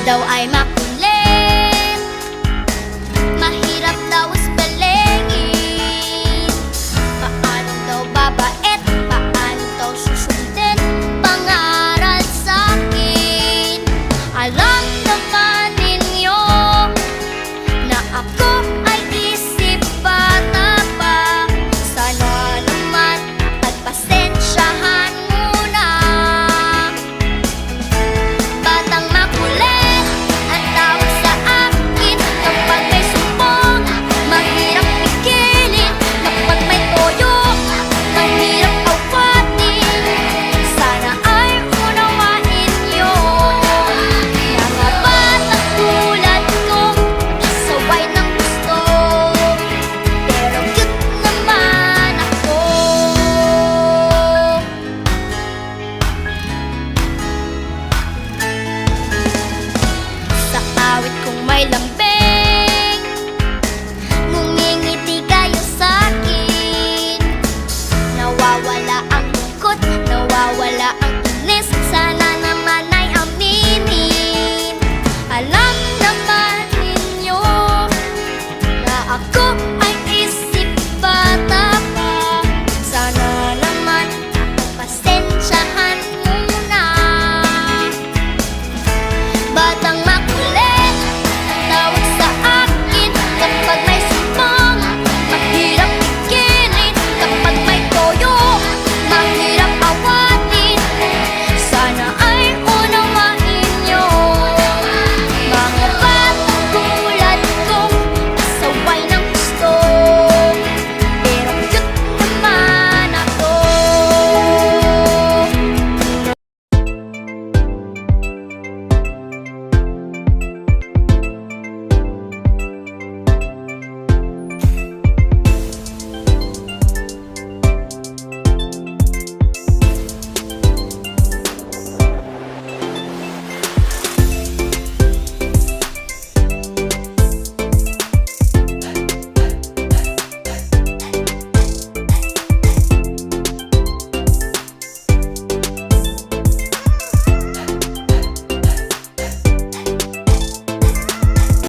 daw ay makulit, mahirap daw spellingin. Paano daw babait, paano daw susundin pangaral sa'kin? Alam naman ninyo na ako ay isip bata pa. Sana naman pagpasensyahan muna. Batang makulit ang tawag sa akin kapag may sumbong. Mahirap pigilin kapag may toyo, mahirap awatin. Sana ay unawain niyo. Mga batang tulad ko, saway ng gusto, pero cute naman ako. Sa awit kong may laman